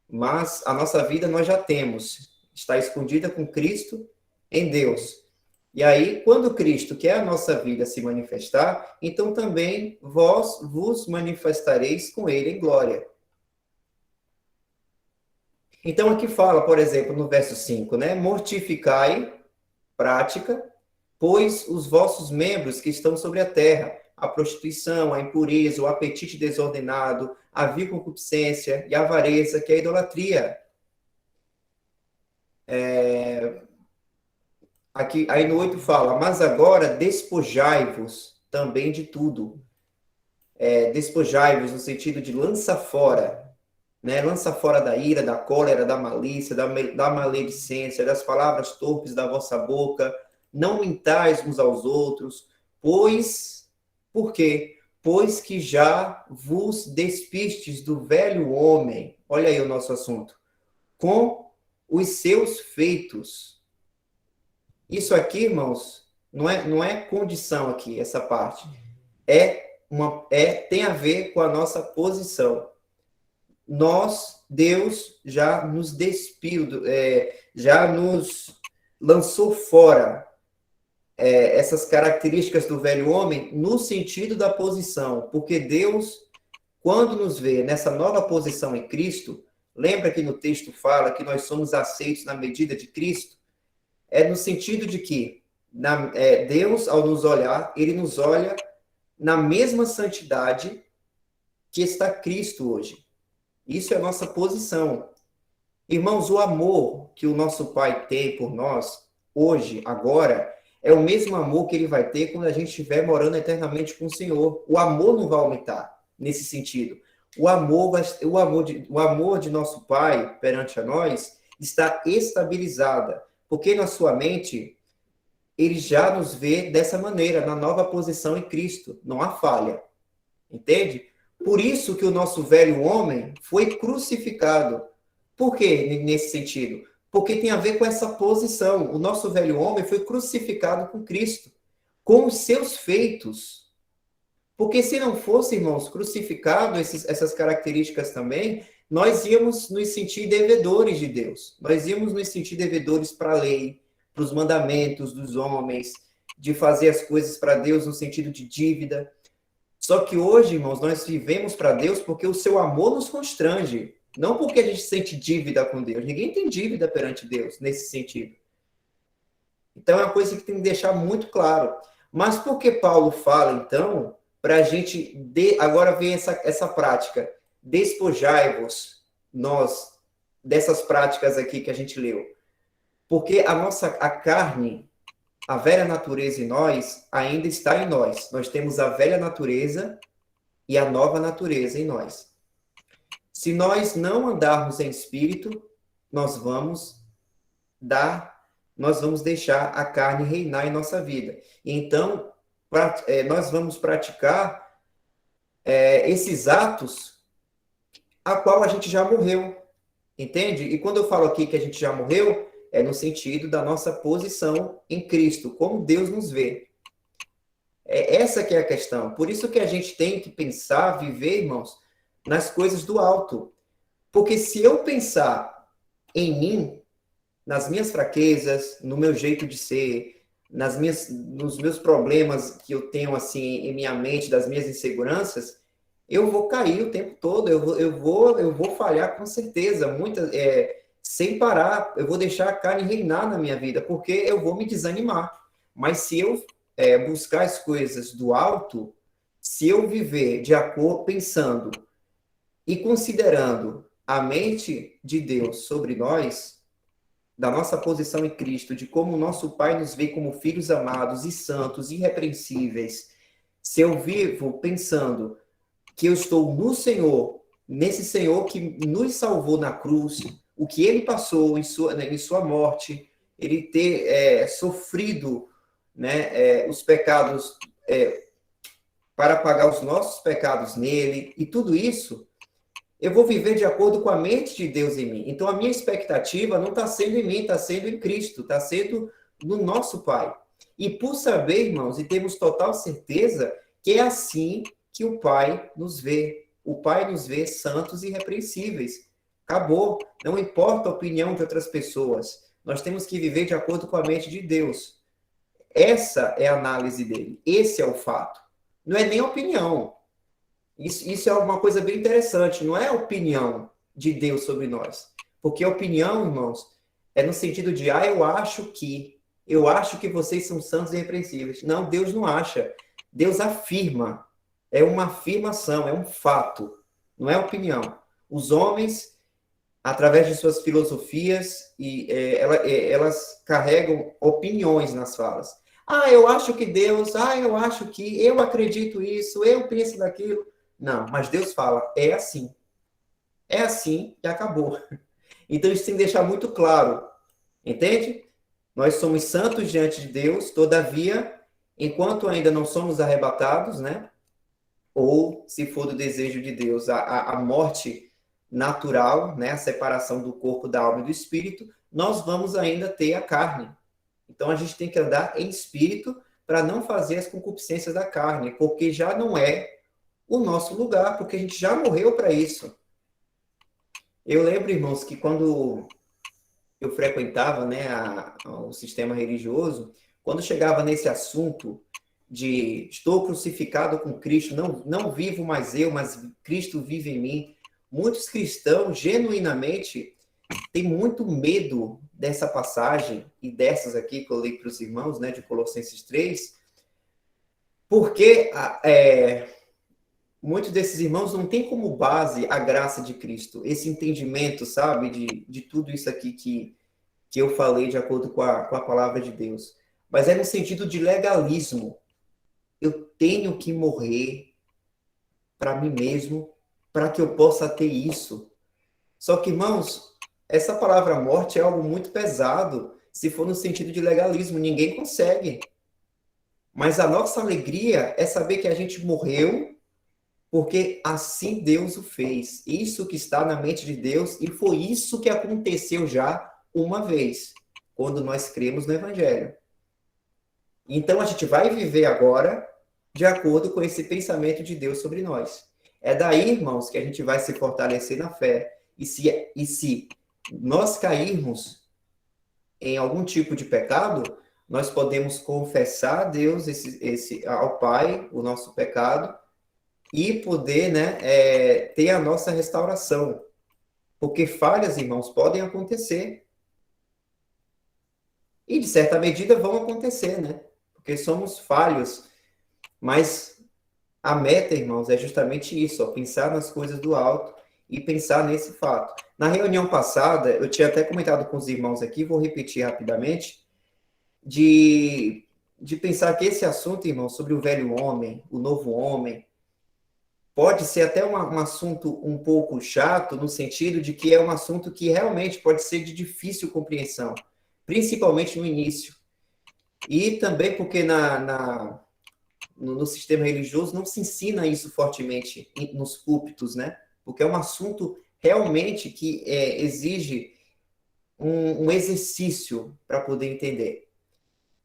Mas a nossa vida nós já temos, está escondida com Cristo em Deus. E aí, quando Cristo, que é a nossa vida, se manifestar, então também vós vos manifestareis com ele em glória. Então aqui fala, por exemplo, no verso 5, né? Mortificai, prática, pois os vossos membros que estão sobre a terra, a prostituição, a impureza, o apetite desordenado, a vil concupiscência e a avareza, que é a idolatria. Aqui, aí no 8 fala, mas agora despojai-vos também de tudo. Despojai-vos no sentido de lança fora, né? Lança fora da ira, da cólera, da malícia, da maledicência, das palavras torpes da vossa boca. Não mintais uns aos outros, por quê? Pois que já vos despistes do velho homem, olha aí o nosso assunto, com os seus feitos. Isso aqui, irmãos, não é condição aqui, essa parte. Tem a ver com a nossa posição. Deus já nos despiu, já nos lançou fora essas características do velho homem no sentido da posição, porque Deus, quando nos vê nessa nova posição em Cristo, lembra que no texto fala que nós somos aceitos na medida de Cristo? É no sentido de que Deus, ao nos olhar, ele nos olha na mesma santidade que está Cristo hoje. Isso é a nossa posição. Irmãos, o amor que o nosso Pai tem por nós, hoje, agora, é o mesmo amor que ele vai ter quando a gente estiver morando eternamente com o Senhor. O amor não vai aumentar nesse sentido. O amor de nosso Pai perante a nós está estabilizada, porque na sua mente ele já nos vê dessa maneira, na nova posição em Cristo. Não há falha. Entende? Por isso que o nosso velho homem foi crucificado. Por quê nesse sentido? Porque tem a ver com essa posição. O nosso velho homem foi crucificado com Cristo, com os seus feitos. Porque se não fosse, irmãos, crucificado essas características também, nós íamos nos sentir devedores de Deus. Nós íamos nos sentir devedores para a lei, para os mandamentos dos homens, de fazer as coisas para Deus no sentido de dívida. Só que hoje, irmãos, nós vivemos para Deus porque o seu amor nos constrange. Não porque a gente sente dívida com Deus. Ninguém tem dívida perante Deus nesse sentido. Então, é uma coisa que tem que deixar muito claro. Mas por que Paulo fala, então, para a gente... Agora vem essa prática. Despojai-vos, nós, dessas práticas aqui que a gente leu. Porque a carne, a velha natureza em nós, ainda está em nós. Nós temos a velha natureza e a nova natureza em nós. Se nós não andarmos em espírito, nós vamos deixar a carne reinar em nossa vida. Então, nós vamos praticar esses atos a qual a gente já morreu. Entende? E quando eu falo aqui que a gente já morreu, é no sentido da nossa posição em Cristo, como Deus nos vê. Essa que é a questão. Por isso que a gente tem que pensar, viver, irmãos, nas coisas do alto. Porque se eu pensar em mim, nas minhas fraquezas, no meu jeito de ser, nos meus problemas que eu tenho assim em minha mente, das minhas inseguranças, eu vou cair o tempo todo, eu vou falhar com certeza, sem parar, eu vou deixar a carne reinar na minha vida, porque eu vou me desanimar. Mas se eu buscar as coisas do alto, se eu viver de acordo, pensando e considerando a mente de Deus sobre nós, da nossa posição em Cristo, de como o nosso Pai nos vê como filhos amados e santos, irrepreensíveis, se eu vivo pensando que eu estou no Senhor, nesse Senhor que nos salvou na cruz, o que ele passou em sua morte, ele ter sofrido, né, os pecados, para pagar os nossos pecados nele, e tudo isso, eu vou viver de acordo com a mente de Deus em mim. Então, a minha expectativa não está sendo em mim, está sendo em Cristo, está sendo no nosso Pai. E por saber, irmãos, e temos total certeza que é assim que o Pai nos vê. O Pai nos vê santos e irrepreensíveis. Acabou. Não importa a opinião de outras pessoas. Nós temos que viver de acordo com a mente de Deus. Essa é a análise dele. Esse é o fato. Não é nem opinião. Isso é uma coisa bem interessante. Não é a opinião de Deus sobre nós. Porque a opinião, irmãos, é no sentido de, eu acho que vocês são santos e irrepreensíveis. Não, Deus não acha. Deus afirma. É uma afirmação, é um fato. Não é opinião. Os homens, através de suas filosofias, elas carregam opiniões nas falas. Eu acho que Deus, eu acho que, eu acredito isso, eu penso daquilo. Não, mas Deus fala, é assim. É assim e acabou. Então isso tem que deixar muito claro. Entende? Nós somos santos diante de Deus, todavia, enquanto ainda não somos arrebatados, né? Ou, se for do desejo de Deus, a morte natural, né? A separação do corpo, da alma e do espírito, nós vamos ainda ter a carne. Então a gente tem que andar em espírito para não fazer as concupiscências da carne, porque já não é o nosso lugar, porque a gente já morreu para isso. Eu lembro, irmãos, que quando eu frequentava, né, o sistema religioso, quando chegava nesse assunto de estou crucificado com Cristo, não vivo mais eu, mas Cristo vive em mim, muitos cristãos, genuinamente, têm muito medo dessa passagem e dessas aqui que eu li para os irmãos, né, de Colossenses 3, porque muitos desses irmãos não têm como base a graça de Cristo, esse entendimento, sabe, de tudo isso aqui que eu falei de acordo com a palavra de Deus. Mas é no sentido de legalismo. Eu tenho que morrer para mim mesmo, para que eu possa ter isso. Só que, irmãos, essa palavra morte é algo muito pesado, se for no sentido de legalismo, ninguém consegue. Mas a nossa alegria é saber que a gente morreu porque assim Deus o fez. Isso que está na mente de Deus, e foi isso que aconteceu já uma vez, quando nós cremos no Evangelho. Então a gente vai viver agora de acordo com esse pensamento de Deus sobre nós. É daí, irmãos, que a gente vai se fortalecer na fé. E se nós cairmos em algum tipo de pecado, nós podemos confessar a Deus, ao Pai, o nosso pecado, e poder, né, ter a nossa restauração. Porque falhas, irmãos, podem acontecer. E, de certa medida, vão acontecer, né? Porque somos falhos. Mas a meta, irmãos, é justamente isso, ó, pensar nas coisas do alto e pensar nesse fato. Na reunião passada, eu tinha até comentado com os irmãos aqui, vou repetir rapidamente, de pensar que esse assunto, irmãos, sobre o velho homem, o novo homem, pode ser até um assunto um pouco chato, no sentido de que é um assunto que realmente pode ser de difícil compreensão, principalmente no início. E também porque no sistema religioso não se ensina isso fortemente nos púlpitos, né? Porque é um assunto realmente que exige um exercício para poder entender.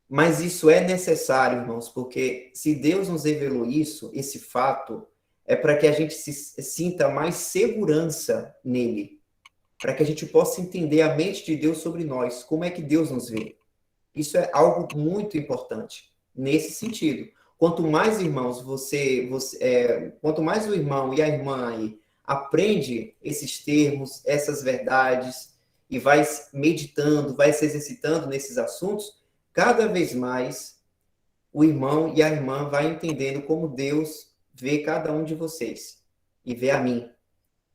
Mas isso é necessário, irmãos, porque se Deus nos revelou isso, esse fato, é para que a gente se sinta mais segurança nele, para que a gente possa entender a mente de Deus sobre nós, como é que Deus nos vê. Isso é algo muito importante nesse sentido. Quanto mais, irmãos, quanto mais o irmão e a irmã aí aprende esses termos, essas verdades e vai meditando, vai se exercitando nesses assuntos, cada vez mais o irmão e a irmã vai entendendo como Deus vê cada um de vocês e vê a mim.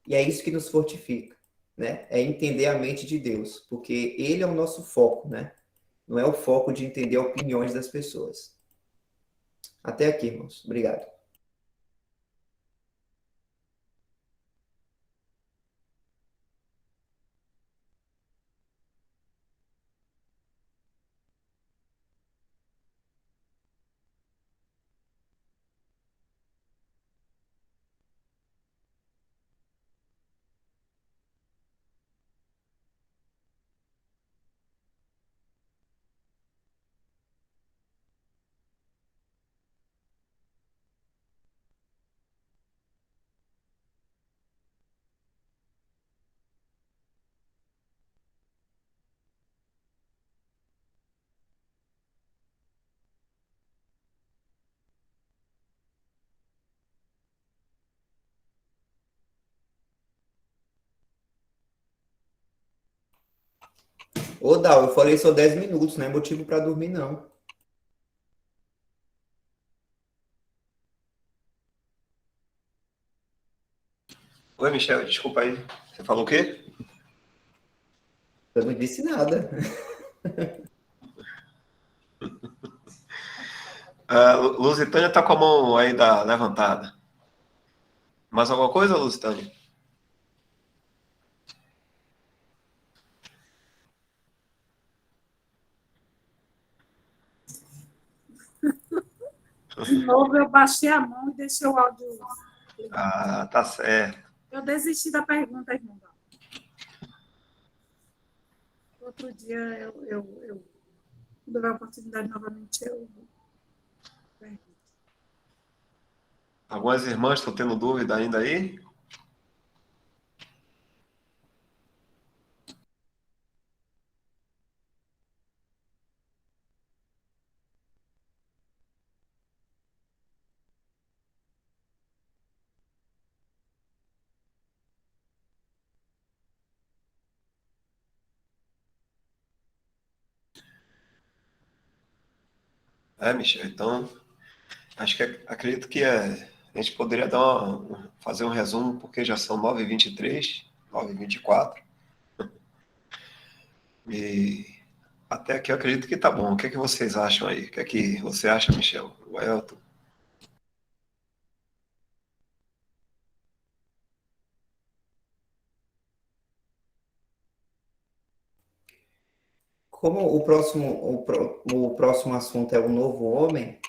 E é isso que nos fortifica, né? É entender a mente de Deus, porque ele é o nosso foco, né? Não é o foco de entender opiniões das pessoas. Até aqui, irmãos. Obrigado. Ô, Dal, eu falei só 10 minutos, não é motivo para dormir, não. Oi, Michel, desculpa aí. Você falou o quê? Eu não disse nada. Lusitânia tá com a mão aí levantada. Mais alguma coisa, Lusitânia? De novo, eu baixei a mão e deixei o áudio ligado. Ah, tá certo. Eu desisti da pergunta, irmão. Outro dia, quando houver a oportunidade novamente, eu pergunto. Algumas irmãs estão tendo dúvida ainda aí? Michel, então, acho que acredito que a gente poderia fazer um resumo, porque já são 9h23, 9h24, e até aqui eu acredito que tá bom. O que é que vocês acham aí? O que é que você acha, Michel? O Elton? Como o próximo assunto é o novo homem,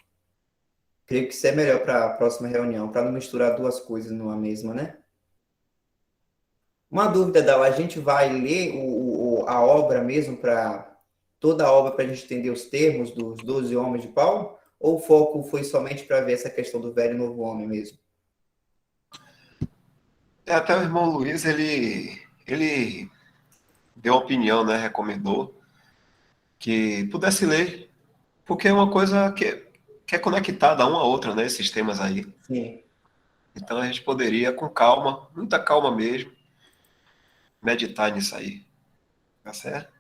creio que isso é melhor para a próxima reunião, para não misturar duas coisas numa mesma, né? Uma dúvida, Dal, a gente vai ler a obra mesmo, para toda a obra, para a gente entender os termos dos 12 homens de Paulo? Ou o foco foi somente para ver essa questão do velho e novo homem mesmo? Até o irmão Luiz, ele deu opinião, né? Recomendou que pudesse ler, porque é uma coisa que é conectada uma a outra, né? Esses temas aí. Sim. Então a gente poderia, com calma, muita calma mesmo, meditar nisso aí, tá certo?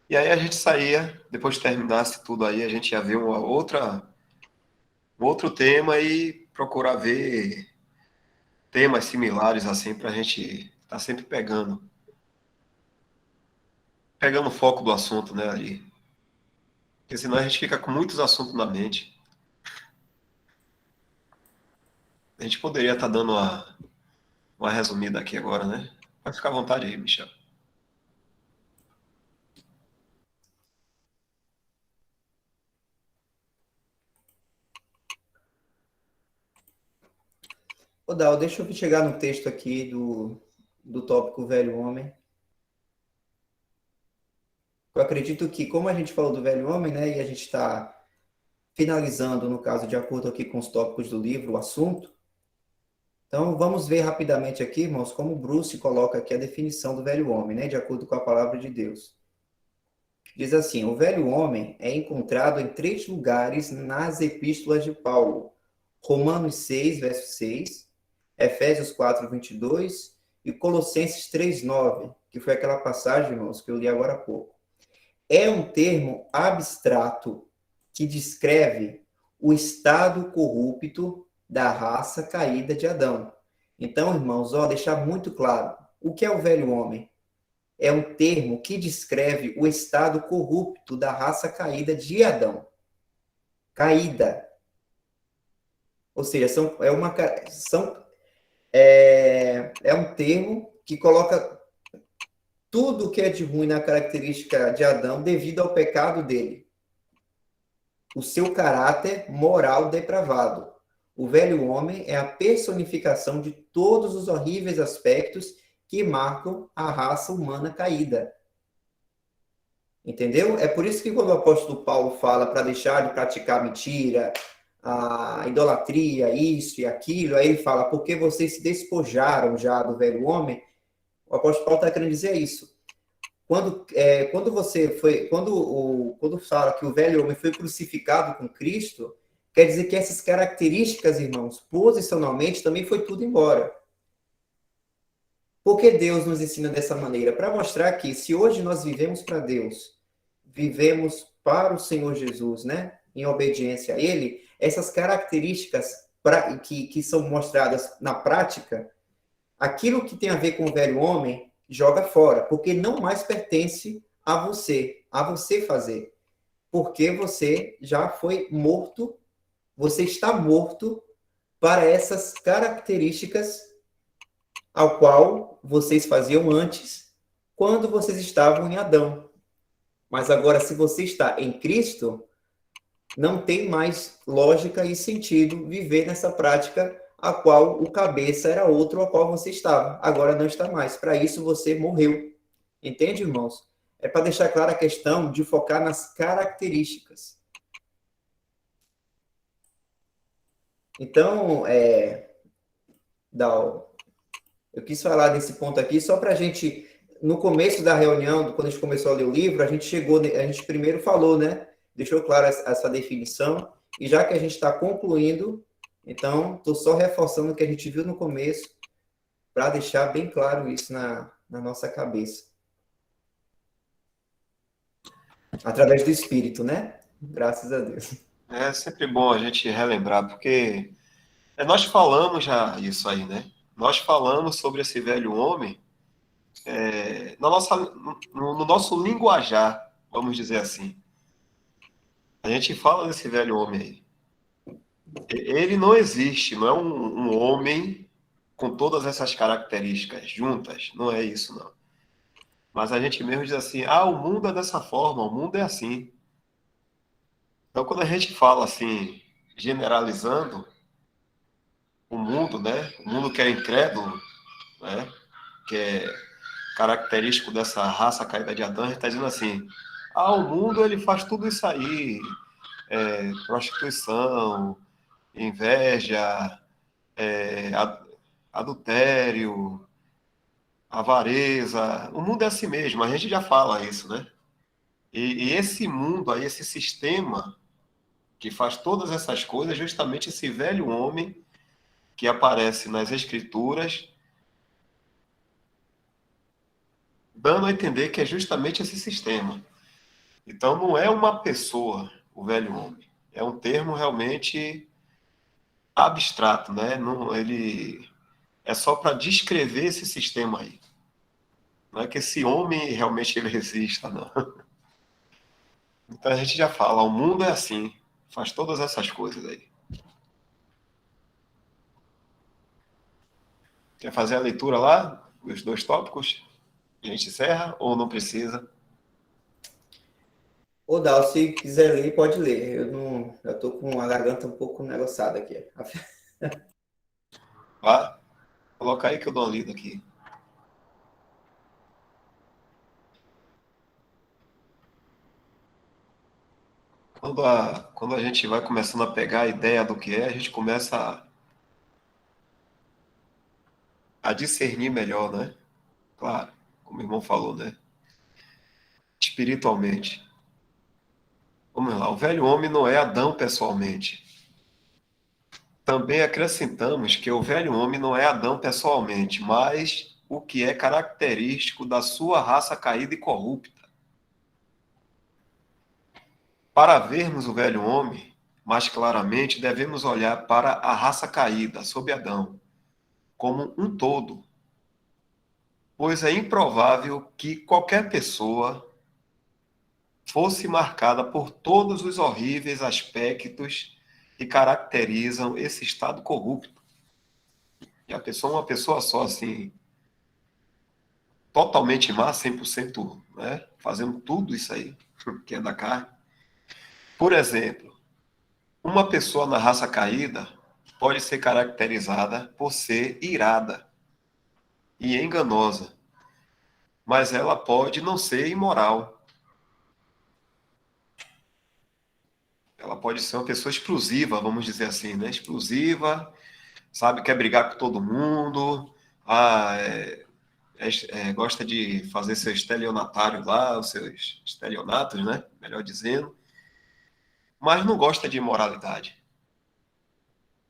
E aí a gente saía, depois que terminasse tudo aí, a gente ia ver um outro tema e procurar ver temas similares assim para a gente estar sempre pegando o foco do assunto, né, ali. Porque senão a gente fica com muitos assuntos na mente. A gente poderia estar dando uma resumida aqui agora, né? Pode ficar à vontade aí, Michel. Ô, Dal, deixa eu chegar no texto aqui do tópico velho homem. Eu acredito que, como a gente falou do velho homem, né, e a gente está finalizando, no caso, de acordo aqui com os tópicos do livro, o assunto, então vamos ver rapidamente aqui, irmãos, como o Bruce coloca aqui a definição do velho homem, né, de acordo com a palavra de Deus. Diz assim: o velho homem é encontrado em 3 lugares nas epístolas de Paulo: Romanos 6, verso 6, Efésios 4, 22 e Colossenses 3, 9, que foi aquela passagem, irmãos, que eu li agora há pouco. É um termo abstrato que descreve o estado corrupto da raça caída de Adão. Então, irmãos, deixar muito claro, o que é o velho homem? É um termo que descreve o estado corrupto da raça caída de Adão. Caída. Ou seja, é um termo que coloca tudo que é de ruim na característica de Adão devido ao pecado dele. O seu caráter moral depravado. O velho homem é a personificação de todos os horríveis aspectos que marcam a raça humana caída. Entendeu? É por isso que quando o apóstolo Paulo fala para deixar de praticar mentira, a idolatria, isso e aquilo, aí ele fala, porque vocês se despojaram já do velho homem, o apóstolo Paulo está querendo dizer isso. Quando fala que o velho homem foi crucificado com Cristo, quer dizer que essas características, irmãos, posicionalmente também foi tudo embora. Por que Deus nos ensina dessa maneira? Para mostrar que se hoje nós vivemos para Deus, vivemos para o Senhor Jesus, né? Em obediência a Ele, essas características que são mostradas na prática, aquilo que tem a ver com o velho homem, joga fora, porque não mais pertence a você fazer. Porque você já foi morto, você está morto para essas características ao qual vocês faziam antes, quando vocês estavam em Adão. Mas agora, se você está em Cristo, não tem mais lógica e sentido viver nessa prática a qual o cabeça era outro, a qual você estava. Agora não está mais. Para isso você morreu. Entende, irmãos? É para deixar clara a questão de focar nas características. Então, eu quis falar desse ponto aqui só para a gente, no começo da reunião, quando a gente começou a ler o livro, a gente primeiro falou, né? Deixou claro essa definição, e já que a gente está concluindo, então, estou só reforçando o que a gente viu no começo, para deixar bem claro isso na nossa cabeça. Através do Espírito, né? Graças a Deus. É sempre bom a gente relembrar, porque nós falamos já isso aí, né? Nós falamos sobre esse velho homem no nosso linguajar, vamos dizer assim. A gente fala desse velho homem aí. Ele não existe, não é um homem com todas essas características juntas, não é isso, não. Mas a gente mesmo diz assim, o mundo é dessa forma, o mundo é assim. Então, quando a gente fala assim, generalizando o mundo, né? O mundo que é incrédulo, né? Que é característico dessa raça caída de Adão, a gente está dizendo assim, o mundo ele faz tudo isso aí, prostituição, inveja, adultério, avareza, o mundo é assim mesmo, a gente já fala isso, né? E esse mundo aí, esse sistema que faz todas essas coisas, é justamente esse velho homem que aparece nas escrituras, dando a entender que é justamente esse sistema. Então não é uma pessoa, o velho homem. É um termo realmente abstrato, né? Não, ele é só para descrever esse sistema aí. Não é que esse homem realmente ele exista, não. Então a gente já fala, o mundo é assim, faz todas essas coisas aí. Quer fazer a leitura lá, os 2 tópicos? A gente encerra ou não precisa? Ô, Dal, se quiser ler, pode ler. Eu tô com a garganta um pouco negociada aqui. Vá, coloca aí que eu dou uma lida aqui. Quando a gente vai começando a pegar a ideia do que é, a gente começa a discernir melhor, né? Claro, como o irmão falou, né? Espiritualmente. Vamos lá, o velho homem não é Adão pessoalmente. Também acrescentamos que o velho homem não é Adão pessoalmente, mas o que é característico da sua raça caída e corrupta. Para vermos o velho homem mais claramente, devemos olhar para a raça caída, sob Adão, como um todo, pois é improvável que qualquer pessoa fosse marcada por todos os horríveis aspectos que caracterizam esse estado corrupto. E a pessoa é uma pessoa só, assim, totalmente má, 100%, né? Fazendo tudo isso aí, que é da carne. Por exemplo, uma pessoa na raça caída pode ser caracterizada por ser irada e enganosa, mas ela pode não ser imoral. Ela pode ser uma pessoa explosiva, vamos dizer assim, né? Explosiva, sabe, quer brigar com todo mundo, ah, gosta de fazer seu estelionatário lá, os seus estelionatos, né? Melhor dizendo, mas não gosta de imoralidade.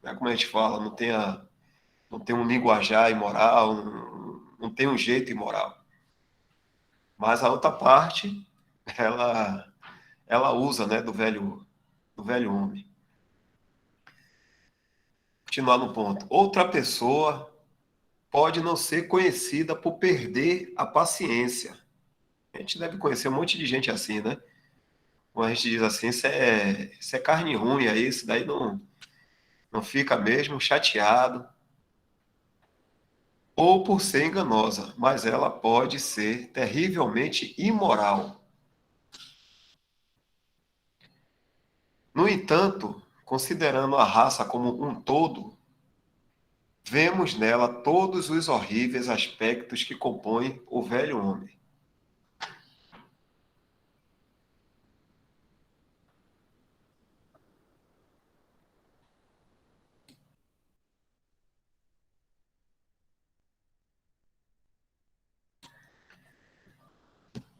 Né? Como a gente fala, não tem um linguajar imoral, não tem um jeito imoral. Mas a outra parte, ela usa, né, do velho homem. Continuar no ponto. Outra pessoa pode não ser conhecida por perder a paciência. A gente deve conhecer um monte de gente assim, né? Quando a gente diz assim, isso é carne ruim, aí isso daí não fica mesmo chateado. Ou por ser enganosa, mas ela pode ser terrivelmente imoral. No entanto, considerando a raça como um todo, vemos nela todos os horríveis aspectos que compõem o velho homem.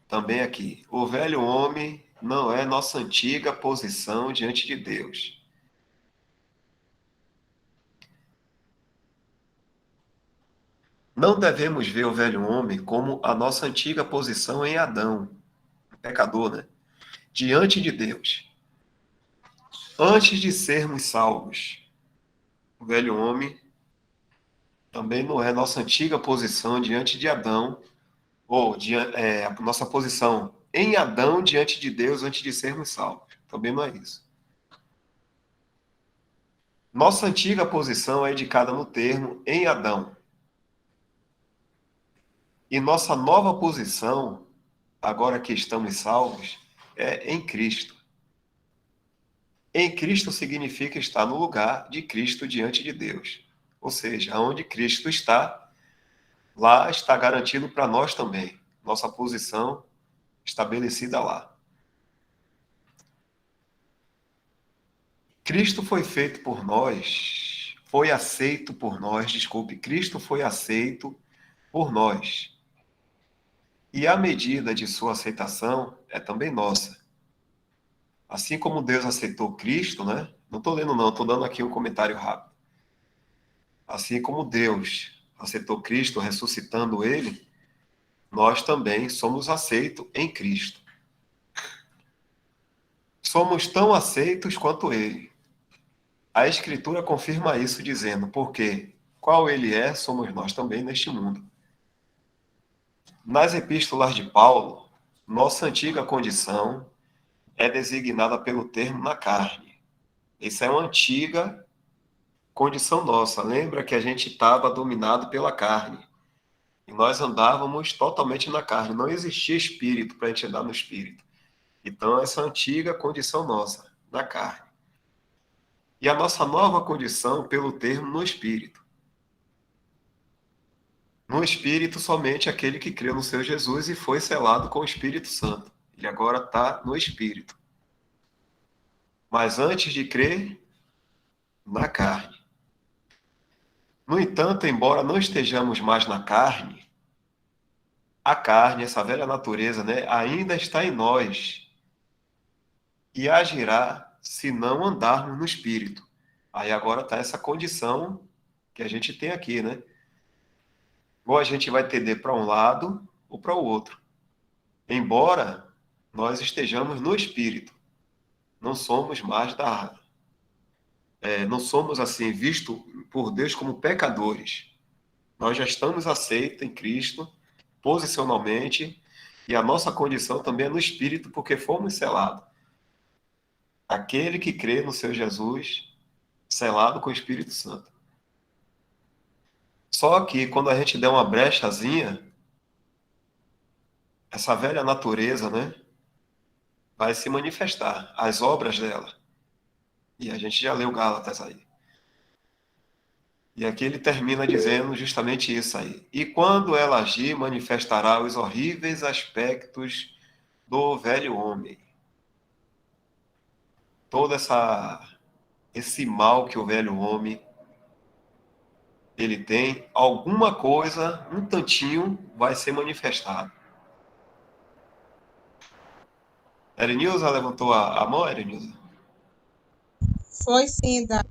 Também aqui, o velho homem não é nossa antiga posição diante de Deus. Não devemos ver o velho homem como a nossa antiga posição em Adão, pecador, né? Diante de Deus. Antes de sermos salvos, o velho homem também não é nossa antiga posição diante de Adão, ou a nossa posição em Adão diante de Deus antes de sermos salvos. Também não é isso. Nossa antiga posição é indicada no termo em Adão. E nossa nova posição, agora que estamos salvos, é em Cristo. Em Cristo significa estar no lugar de Cristo diante de Deus. Ou seja, onde Cristo está, lá está garantido para nós também. Nossa posição estabelecida lá. Cristo foi feito por nós, foi aceito por nós, desculpe, Cristo foi aceito por nós. E a medida de sua aceitação é também nossa. Assim como Deus aceitou Cristo, né? Não estou lendo não, estou dando aqui um comentário rápido. Assim como Deus aceitou Cristo, ressuscitando ele, nós também somos aceitos em Cristo. Somos tão aceitos quanto ele. A Escritura confirma isso dizendo, porque qual ele é, somos nós também neste mundo. Nas epístolas de Paulo, nossa antiga condição é designada pelo termo na carne. Isso é uma antiga condição nossa. Lembra que a gente estava dominado pela carne. E nós andávamos totalmente na carne. Não existia espírito para a gente andar no espírito. Então, essa antiga condição nossa, na carne. E a nossa nova condição pelo termo no espírito. No espírito, somente aquele que creu no Senhor Jesus e foi selado com o Espírito Santo. Ele agora está no espírito. Mas antes de crer, na carne. No entanto, embora não estejamos mais na carne, a carne, essa velha natureza, né, ainda está em nós e agirá se não andarmos no espírito. Aí agora está essa condição que a gente tem aqui, né? Ou a gente vai tender para um lado ou para o outro. Embora nós estejamos no espírito, não somos mais não somos assim vistos por Deus como pecadores. Nós já estamos aceitos em Cristo, posicionalmente, e a nossa condição também é no Espírito, porque fomos selados. Aquele que crê no Senhor Jesus, selado com o Espírito Santo. Só que quando a gente der uma brechazinha, essa velha natureza, né, vai se manifestar, as obras dela. E a gente já leu Gálatas aí. E aqui ele termina dizendo justamente isso aí. E quando ela agir, manifestará os horríveis aspectos do velho homem. Todo esse mal que o velho homem ele tem, alguma coisa, um tantinho, vai ser manifestado. Erenilza levantou a mão, Erenilza? Foi sim, Dão.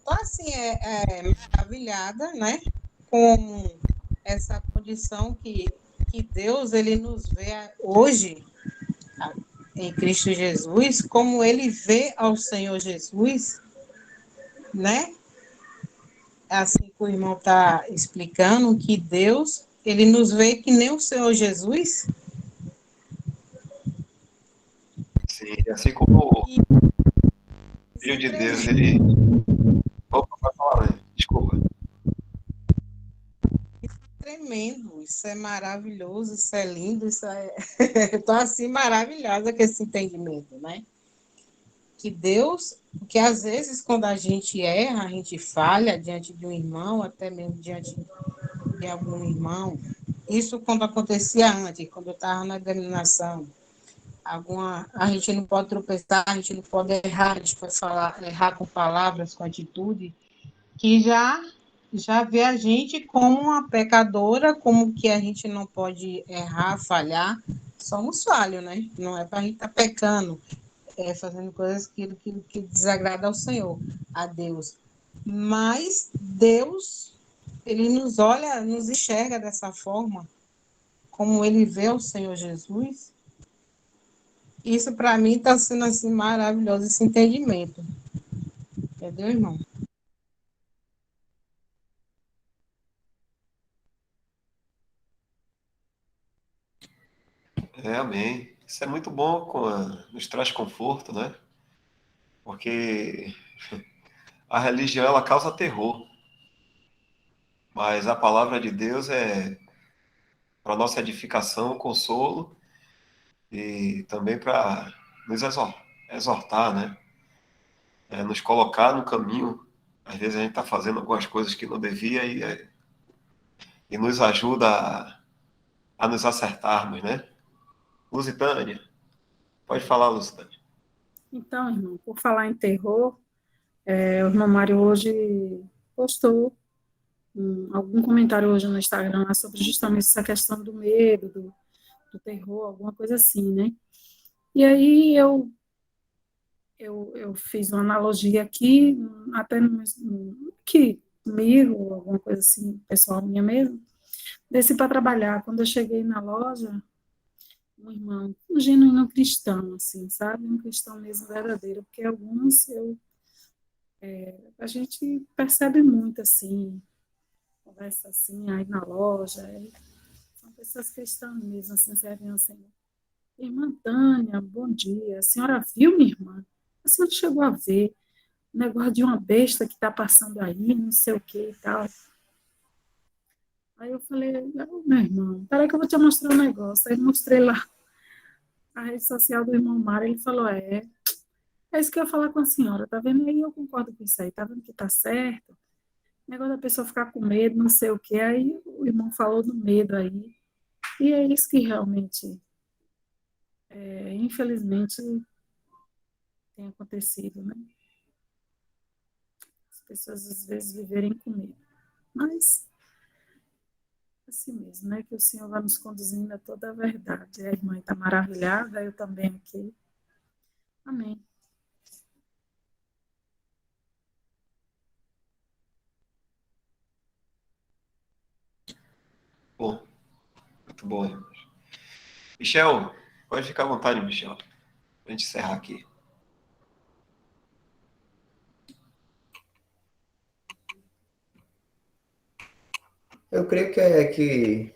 Tô assim, maravilhada, né? Com essa condição que Deus, ele nos vê hoje, em Cristo Jesus, como ele vê ao Senhor Jesus, né? Assim que o irmão está explicando, que Deus, ele nos vê que nem o Senhor Jesus. Sim, assim como o Filho de Deus, ele... Opa, vai falar, né? Desculpa. Tremendo, isso é maravilhoso, isso é lindo, isso é... Estou assim maravilhosa com esse entendimento, né? Que Deus, que às vezes quando a gente erra, a gente falha diante de um irmão, até mesmo diante de algum irmão, isso quando acontecia antes, quando eu estava na denominação, a gente não pode tropeçar, a gente não pode errar, a gente pode errar com palavras, com atitude, que já vê a gente como uma pecadora, como que a gente não pode errar, falhar, somos falhos, né? Não é para a gente estar pecando, fazendo coisas que desagrada ao Senhor, a Deus. Mas Deus, ele nos olha, nos enxerga dessa forma, como ele vê o Senhor Jesus. Isso para mim está sendo assim maravilhoso esse entendimento. Entendeu, irmão? Amém. Isso é muito bom, nos traz conforto, né? Porque a religião, ela causa terror, mas a palavra de Deus é para nossa edificação, consolo e também para nos exortar, né? Nos colocar no caminho. Às vezes a gente está fazendo algumas coisas que não devia e nos ajuda a nos acertarmos, né? Lusitânia, pode falar, Lusitânia. Então, irmão, por falar em terror, o irmão Mário hoje postou algum comentário hoje no Instagram lá sobre justamente essa questão do medo, do terror, alguma coisa assim, né? E aí eu fiz uma analogia aqui, até que comigo, alguma coisa assim, pessoal minha mesmo, desci para trabalhar. Quando eu cheguei na loja, um irmão, um genuíno cristão, assim, sabe? Um cristão mesmo verdadeiro, porque alguns a gente percebe muito, assim, conversa assim, aí na loja, são pessoas cristãs mesmo, assim, servindo assim. Irmã Tânia, bom dia. A senhora viu, minha irmã? A senhora chegou a ver o negócio de uma besta que está passando aí, não sei o que e tal. Aí eu falei, meu irmão, peraí que eu vou te mostrar um negócio. Aí mostrei lá a rede social do irmão Mário, ele falou, é isso que eu ia falar com a senhora, tá vendo? Aí eu concordo com isso aí, tá vendo que tá certo? O negócio da pessoa ficar com medo, não sei o que, aí o irmão falou do medo aí, e é isso que realmente, infelizmente, tem acontecido, né? As pessoas às vezes viverem com medo, mas assim mesmo, né? Que o Senhor vai nos conduzindo a toda a verdade. A irmã está maravilhada, eu também aqui. Amém. Bom, muito bom, irmãos. Michel, pode ficar à vontade, Michel, para a gente encerrar aqui. Eu creio que